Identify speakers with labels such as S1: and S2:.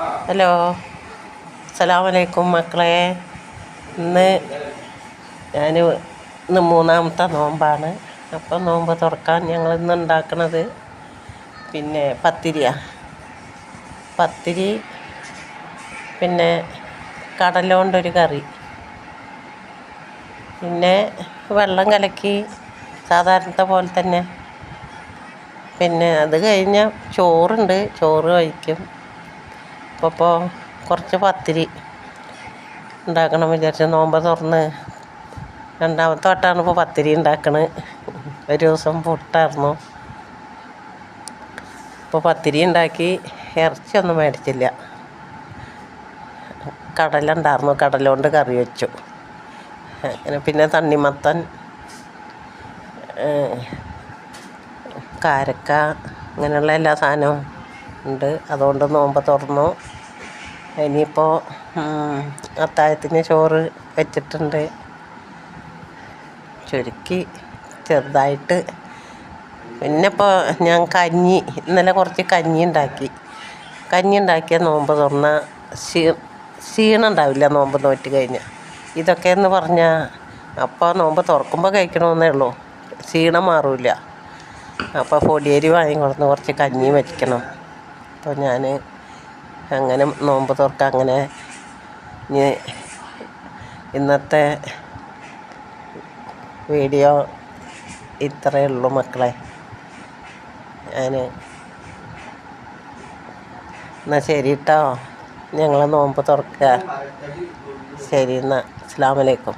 S1: Hello, അസ്സലാമലൈക്കും മക്കളെ. ഇന്ന് മൂന്നാമത്തെ നോമ്പാണ്. അപ്പം നോമ്പ് തുറക്കാൻ ഞങ്ങളിന്ന് ഉണ്ടാക്കണത് പിന്നെ പത്തിരി, പിന്നെ കടല കൊണ്ടൊരു കറി, പിന്നെ വെള്ളം കലക്കി സാധാരണത്തെ പോലെ തന്നെ. പിന്നെ അത് കഴിഞ്ഞാൽ ചോറുണ്ട്, ചോറ് കഴിക്കും. അപ്പോൾ കുറച്ച് പത്തിരി ഉണ്ടാക്കണം വിചാരിച്ചു. നോമ്പ് തുറന്ന് രണ്ടാമത്തെ വട്ടമാണ് ഇപ്പോൾ പത്തിരി ഉണ്ടാക്കണത്. ഒരു ദിവസം പുട്ടായിരുന്നു. ഇപ്പോൾ പത്തിരി ഉണ്ടാക്കി. ഇറച്ചിയൊന്നും മേടിച്ചില്ല. കടല ഉണ്ടായിരുന്നു, കടല കൊണ്ട് കറി വെച്ചു. അങ്ങനെ പിന്നെ തണ്ണിമത്തൻ, കാരക്ക, അങ്ങനെയുള്ള എല്ലാ സാധനവും ഉണ്ട്. അതുകൊണ്ട് നോമ്പ് തുറന്നു. ഇനിയിപ്പോൾ അത്താഴത്തിന് ചോറ് വെച്ചിട്ടുണ്ട്. ചുരുക്കി ചെറുതായിട്ട്. പിന്നെ ഇപ്പോൾ ഞാൻ ഇന്നലെ കുറച്ച് കഞ്ഞി ഉണ്ടാക്കിയ നോമ്പ് തുറന്ന ക്ഷീണം ഉണ്ടാവില്ല. നോമ്പ് നോറ്റ് കഴിഞ്ഞാൽ ഇതൊക്കെയെന്ന് പറഞ്ഞാൽ അപ്പോൾ നോമ്പ് തുറക്കുമ്പോൾ കഴിക്കണമെന്നേ ഉള്ളൂ, ക്ഷീണം മാറില്ല. അപ്പോൾ പൊടിയരി വാങ്ങിക്കൊടുന്ന് കുറച്ച് കഞ്ഞി വയ്ക്കണം. അപ്പോൾ ഞാൻ അങ്ങനെ നോമ്പ് തുറക്കാം. അങ്ങനെ ഇന്നത്തെ വീഡിയോ ഇത്രയേ ഉള്ളൂ മക്കളെ. എന്നാൽ ശരി കേട്ടോ, ഞങ്ങൾ നോമ്പ് തുറക്കുക. ശരി, എന്നാൽ അസ്സലാമു അലൈക്കും.